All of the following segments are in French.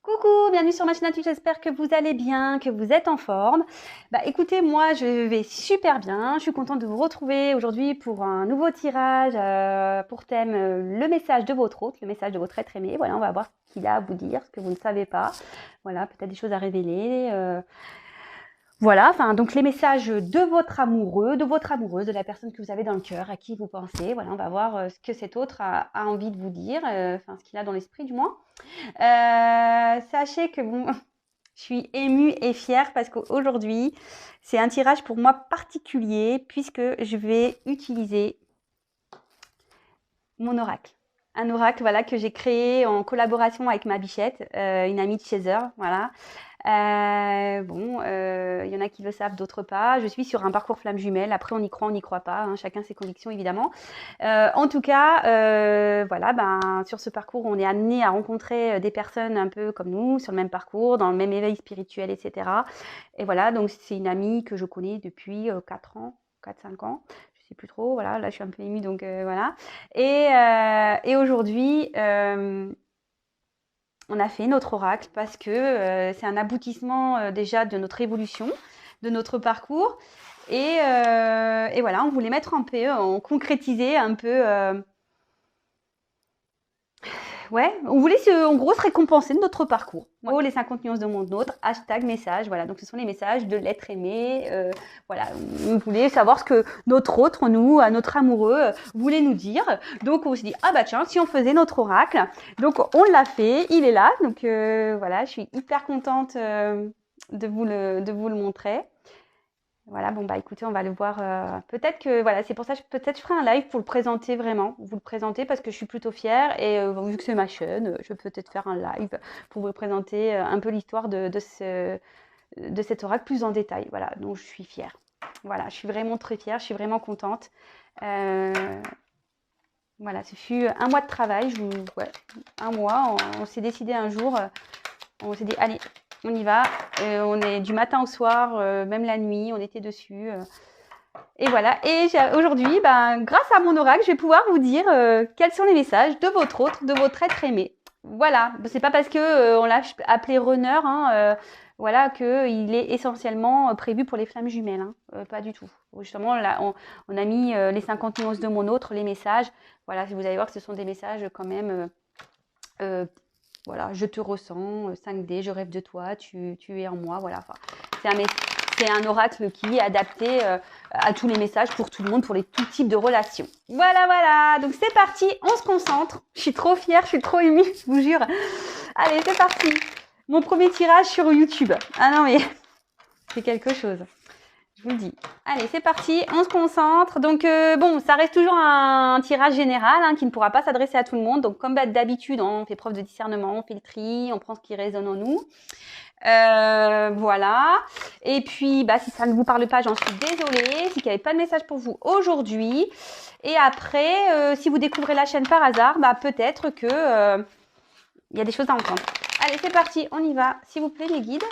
Coucou, bienvenue sur ma chaîne YouTube, j'espère que vous allez bien, que vous êtes en forme. Écoutez, moi je vais super bien, je suis contente de vous retrouver aujourd'hui pour un nouveau tirage pour thème le message de votre hôte, le message de votre être aimé. Voilà, on va voir ce qu'il a à vous dire, ce que vous ne savez pas. Voilà, peut-être des choses à révéler. Voilà, enfin, donc les messages de votre amoureux, de votre amoureuse, de la personne que vous avez dans le cœur, à qui vous pensez. Voilà, on va voir ce que cet autre a envie de vous dire, enfin ce qu'il a dans l'esprit du moins. Sachez que bon, je suis émue et fière parce qu'aujourd'hui, c'est un tirage pour moi particulier puisque je vais utiliser mon oracle. Un oracle voilà, que j'ai créé en collaboration avec ma bichette, une amie de chez eux. Voilà. Y en a qui le savent, d'autres pas. Je suis sur un parcours flamme jumelle. Après, on y croit, on n'y croit pas. Hein. Chacun ses convictions, évidemment. En tout cas, sur ce parcours, on est amené à rencontrer des personnes un peu comme nous, sur le même parcours, dans le même éveil spirituel, etc. Et voilà, donc c'est une amie que je connais depuis 4 ans, 4-5 ans. Je sais plus trop. Voilà, là, je suis un peu émue, donc voilà. Et aujourd'hui, on a fait notre oracle parce que c'est un aboutissement déjà de notre évolution, de notre parcours. Et voilà, on voulait mettre un peu, on concrétisait un peu. Ouais, on voulait en gros se récompenser de notre parcours. Ouais. Oh, les 50 nuances de mon autre, hashtag message. Voilà, donc ce sont les messages de l'être aimé. Voilà, on voulait savoir ce que notre autre, nous, notre amoureux, voulait nous dire. Donc on s'est dit, ah bah tiens, si on faisait notre oracle. Donc on l'a fait, il est là. Donc voilà, je suis hyper contente de vous le montrer. Voilà, bon écoutez, on va le voir. Peut-être que voilà, c'est pour ça que peut-être je ferai un live pour le présenter vraiment, vous le présenter parce que je suis plutôt fière et vu que c'est ma chaîne, je peux peut-être faire un live pour vous présenter un peu l'histoire de cet oracle plus en détail. Voilà, donc je suis fière. Voilà, je suis vraiment très fière, je suis vraiment contente. Voilà, ce fut un mois de travail, ouais, un mois. On s'est décidé un jour, on s'est dit allez, on y va. On est du matin au soir, même la nuit, on était dessus. Et voilà. Et aujourd'hui, grâce à mon oracle, je vais pouvoir vous dire quels sont les messages de votre autre, de votre être aimé. Voilà. C'est pas parce que on l'a appelé runner, hein, voilà, qu'il est essentiellement prévu pour les flammes jumelles. Hein. Pas du tout. Justement, là, on a mis les 50 nuances de mon autre, les messages. Voilà, vous allez voir que ce sont des messages quand même. Voilà, je te ressens, 5D, je rêve de toi, tu es en moi. Voilà. Enfin, c'est un oracle qui est adapté à tous les messages pour tout le monde, pour tout types de relations. Voilà, voilà. Donc c'est parti, on se concentre. Je suis trop fière, je suis trop émue, je vous jure. Allez, c'est parti. Mon premier tirage sur YouTube. Ah non, mais c'est quelque chose. Je vous le dis. Allez, c'est parti, on se concentre. Donc, bon, ça reste toujours un tirage général hein, qui ne pourra pas s'adresser à tout le monde. Donc, comme d'habitude, on fait preuve de discernement, on fait le tri, on prend ce qui résonne en nous. Voilà. Et puis, si ça ne vous parle pas, j'en suis désolée. Si il n'y avait pas de message pour vous aujourd'hui. Et après, si vous découvrez la chaîne par hasard, peut-être que il y a des choses à entendre. Allez, c'est parti, on y va. S'il vous plaît, mes guides.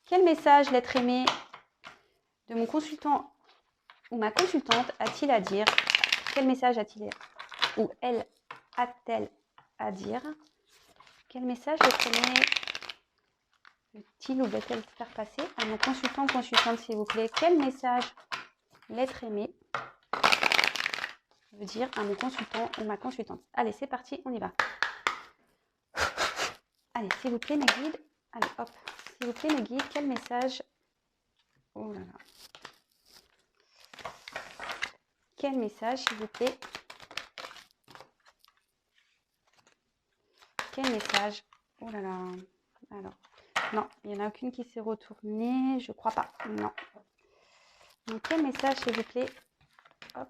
Quel message l'être aimé de mon consultant ou ma consultante a-t-il à dire? Quel message a-t-il ou elle a-t-elle à dire? Quel message l'être aimé veut-il ou va-t-elle faire passer à mon consultant ou consultante, s'il vous plaît? Quel message l'être aimé veut dire à mon consultant ou ma consultante? Allez, c'est parti, on y va. Allez, s'il vous plaît, mes guides. Allez, hop. S'il vous plaît, mes guides, quel message... Oh là là. Quel message, s'il vous plaît? Quel message? Oh là là. Alors, non, il n'y en a aucune qui s'est retournée. Je crois pas. Non. Donc, quel message, s'il vous plaît? Hop.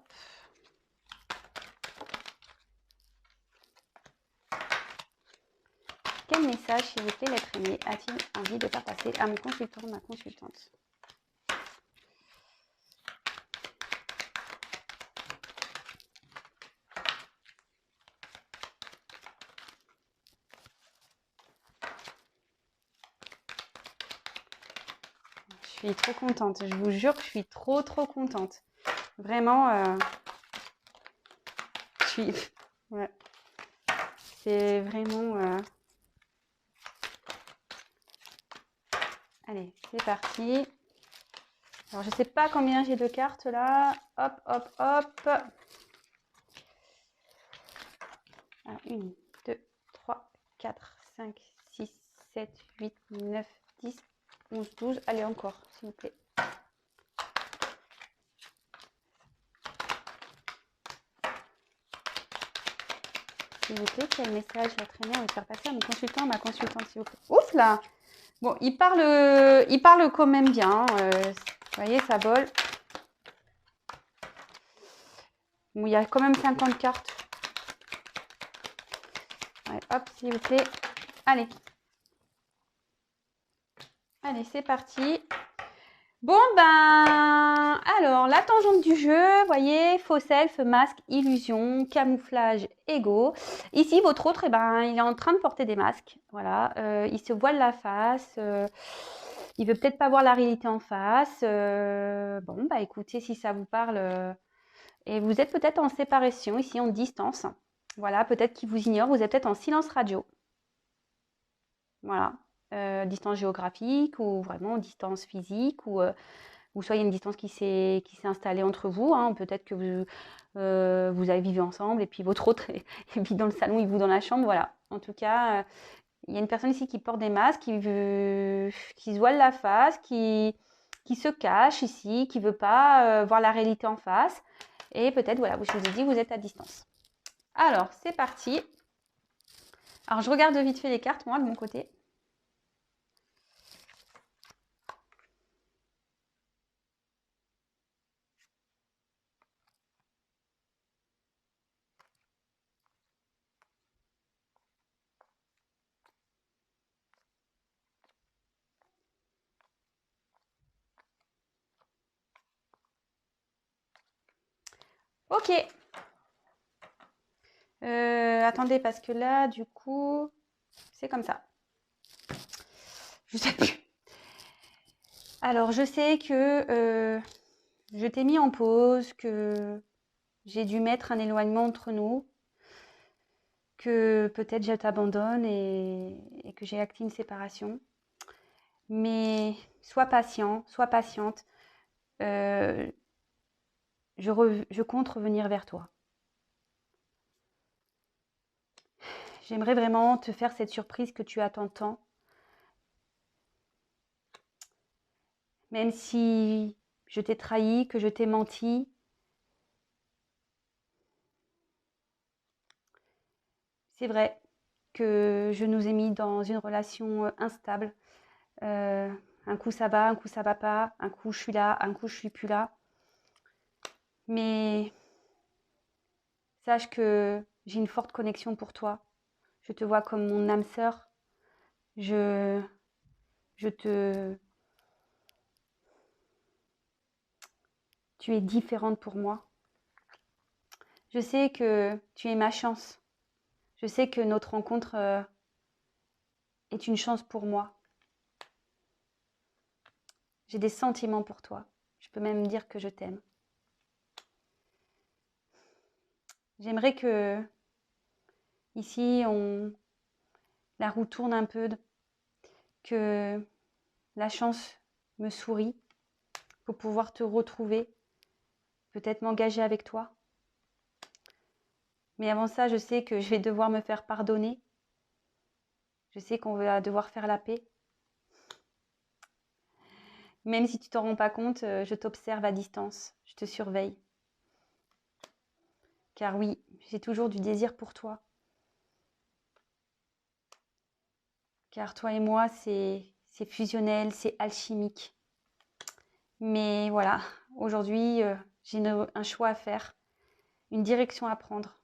Quel message, s'il vous plaît, l'être aimé a-t-il envie de faire passer à mon consultant ou ma consultante? Je suis trop contente. Je vous jure que je suis trop contente. Vraiment, je suis... Ouais. C'est vraiment... c'est parti. Alors, je ne sais pas combien j'ai de cartes là. Hop, hop, hop. 1, 2, 3, 4, 5, 6, 7, 8, 9, 10, 11, 12. Allez, encore, s'il vous plaît. S'il vous plaît, quel message à traîner, on va faire passer à mon consultant, ma consultante, s'il vous plaît. Ouf là! Bon, il parle quand même bien. Vous voyez, ça vole. Bon, il y a quand même 50 cartes. Ouais, hop, s'il vous plaît. Allez. Allez, c'est parti. Bon, ben, alors, la tangente du jeu, vous voyez, faux self, masque, illusion, camouflage, ego. Ici, votre autre, eh ben, il est en train de porter des masques. Voilà, il se voile la face. Il veut peut-être pas voir la réalité en face. Bon, bah écoutez, si ça vous parle, et vous êtes peut-être en séparation, ici, en distance. Voilà, peut-être qu'il vous ignore, vous êtes peut-être en silence radio. Voilà. Distance géographique ou vraiment distance physique ou soit il y a une distance qui s'est installée entre vous. Hein. Peut-être que vous avez vécu ensemble et puis votre autre vit dans le salon et vous dans la chambre. Voilà. En tout cas, il y a une personne ici qui porte des masques, qui se voile la face, qui se cache ici, qui ne veut pas voir la réalité en face. Et peut-être, voilà, je vous ai dit, vous êtes à distance. Alors, c'est parti. Alors, je regarde vite fait les cartes, moi, de mon côté. Ok. Attendez, parce que là, du coup, c'est comme ça. Je sais plus. Alors, je sais que je t'ai mis en pause, que j'ai dû mettre un éloignement entre nous, que peut-être je t'abandonne et que j'ai acté une séparation. Mais sois patient, sois patiente. Je compte revenir vers toi. J'aimerais vraiment te faire cette surprise que tu attends tant. Même si je t'ai trahi, que je t'ai menti. C'est vrai que je nous ai mis dans une relation instable. Un coup ça va pas. Un coup je suis là, un coup je suis plus là. Mais sache que j'ai une forte connexion pour toi. Je te vois comme mon âme sœur. Je te... Tu es différente pour moi. Je sais que tu es ma chance. Je sais que notre rencontre est une chance pour moi. J'ai des sentiments pour toi. Je peux même dire que je t'aime. J'aimerais que ici la roue tourne un peu, que la chance me sourit pour pouvoir te retrouver, peut-être m'engager avec toi. Mais avant ça, je sais que je vais devoir me faire pardonner. Je sais qu'on va devoir faire la paix. Même si tu t'en rends pas compte, je t'observe à distance, je te surveille. Car oui, j'ai toujours du désir pour toi. Car toi et moi, c'est fusionnel, c'est alchimique. Mais voilà, aujourd'hui, j'ai un choix à faire, une direction à prendre.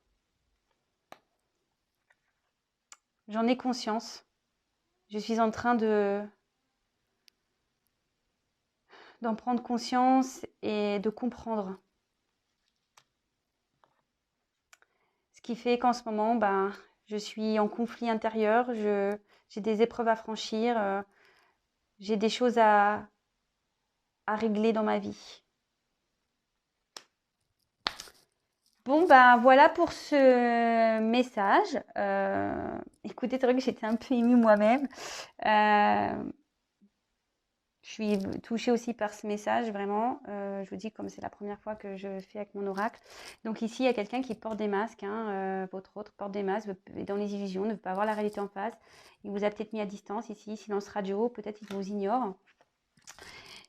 J'en ai conscience. Je suis en train d'en prendre conscience et de comprendre. Ce qui fait qu'en ce moment, ben, je suis en conflit intérieur, j'ai des épreuves à franchir, j'ai des choses à régler dans ma vie. Bon, ben voilà pour ce message. Écoutez, c'est vrai que j'étais un peu émue moi-même. Je suis touchée aussi par ce message, vraiment. Je vous dis, comme c'est la première fois que je fais avec mon oracle. Donc ici, il y a quelqu'un qui porte des masques, hein, votre autre porte des masques, est dans les illusions, ne veut pas voir la réalité en face. Il vous a peut-être mis à distance ici, silence radio, peut-être il vous ignore.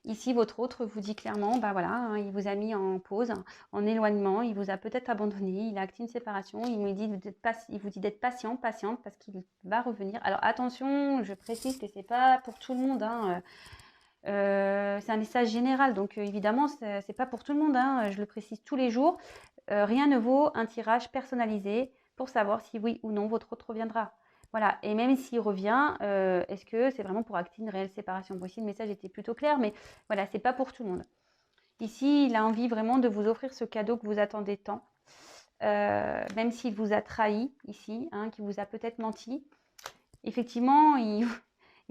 Ici, votre autre vous dit clairement, bah voilà, hein, il vous a mis en pause, en éloignement, il vous a peut-être abandonné, il a acté une séparation, il vous dit d'être patient, patiente, parce qu'il va revenir. Alors attention, je précise que c'est pas pour tout le monde, hein, c'est un message général, donc évidemment, c'est pas pour tout le monde, hein, je le précise tous les jours. Rien ne vaut un tirage personnalisé pour savoir si oui ou non votre autre reviendra. Voilà, et même s'il revient, est-ce que c'est vraiment pour acter une réelle séparation? Bon, ici, le message était plutôt clair, mais voilà, c'est pas pour tout le monde. Ici, il a envie vraiment de vous offrir ce cadeau que vous attendez tant, même s'il vous a trahi ici, hein, qu'il vous a peut-être menti. Effectivement, il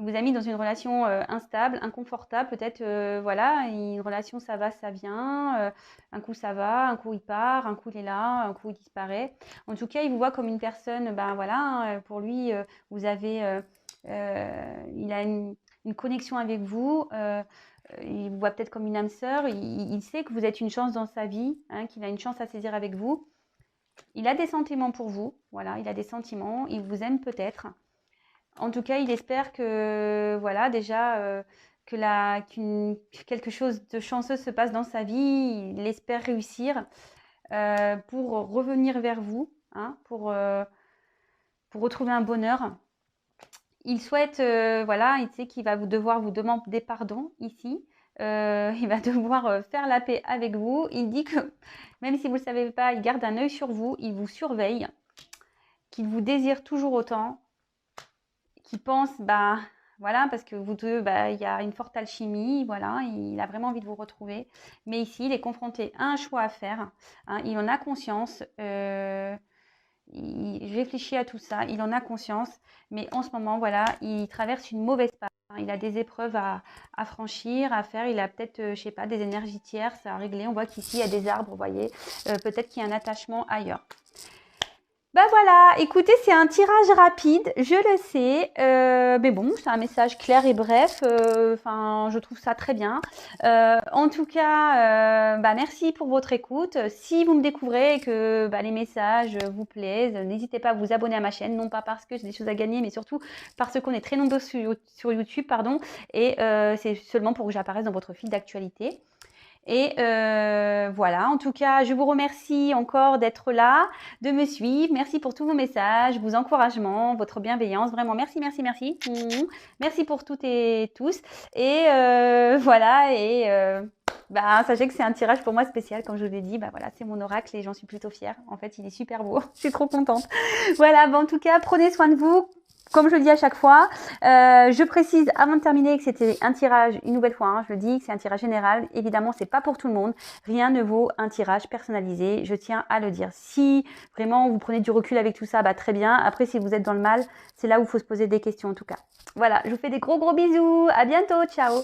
vous a mis dans une relation instable, inconfortable, peut-être, voilà, une relation ça va, ça vient, un coup ça va, un coup il part, un coup il est là, un coup il disparaît. En tout cas, il vous voit comme une personne, ben voilà, hein, pour lui, vous avez, il a une connexion avec vous, il vous voit peut-être comme une âme sœur, il sait que vous êtes une chance dans sa vie, hein, qu'il a une chance à saisir avec vous. Il a des sentiments pour vous, voilà, il a des sentiments, il vous aime peut-être. En tout cas, il espère que, voilà, déjà, que quelque chose de chanceux se passe dans sa vie. Il espère réussir pour revenir vers vous, hein, pour retrouver un bonheur. Il souhaite, voilà, il sait qu'il va devoir vous demander pardon ici. Il va devoir faire la paix avec vous. Il dit que, même si vous ne le savez pas, il garde un œil sur vous, il vous surveille, qu'il vous désire toujours autant, qui pense, bah voilà, parce que vous deux, bah, il y a une forte alchimie, voilà, il a vraiment envie de vous retrouver. Mais ici, il est confronté à un choix à faire, hein, il en a conscience, il réfléchit à tout ça, il en a conscience, mais en ce moment, voilà, il traverse une mauvaise passe. Il a des épreuves à franchir, à faire. Il a peut-être, je sais pas, des énergies tierces à régler. On voit qu'ici, il y a des arbres, vous voyez. Peut-être qu'il y a un attachement ailleurs. Ben voilà, écoutez, c'est un tirage rapide, je le sais, mais bon, c'est un message clair et bref, enfin, je trouve ça très bien. En tout cas, bah, merci pour votre écoute. Si vous me découvrez et que bah, les messages vous plaisent, n'hésitez pas à vous abonner à ma chaîne, non pas parce que j'ai des choses à gagner, mais surtout parce qu'on est très nombreux sur YouTube, pardon, et c'est seulement pour que j'apparaisse dans votre fil d'actualité. Et voilà, en tout cas, je vous remercie encore d'être là, de me suivre. Merci pour tous vos messages, vos encouragements, votre bienveillance. Vraiment, merci, merci, merci. Merci pour toutes et tous. Et voilà, et bah, sachez que c'est un tirage pour moi spécial, comme je vous l'ai dit. Bah, voilà, c'est mon oracle et j'en suis plutôt fière. En fait, il est super beau. Je suis trop contente. Voilà, bah, en tout cas, prenez soin de vous. Comme je le dis à chaque fois, je précise avant de terminer que c'était un tirage, une nouvelle fois, hein, je le dis, que c'est un tirage général. Évidemment, c'est pas pour tout le monde. Rien ne vaut un tirage personnalisé. Je tiens à le dire. Si vraiment vous prenez du recul avec tout ça, bah très bien. Après, si vous êtes dans le mal, c'est là où il faut se poser des questions en tout cas. Voilà, je vous fais des gros bisous. À bientôt. Ciao.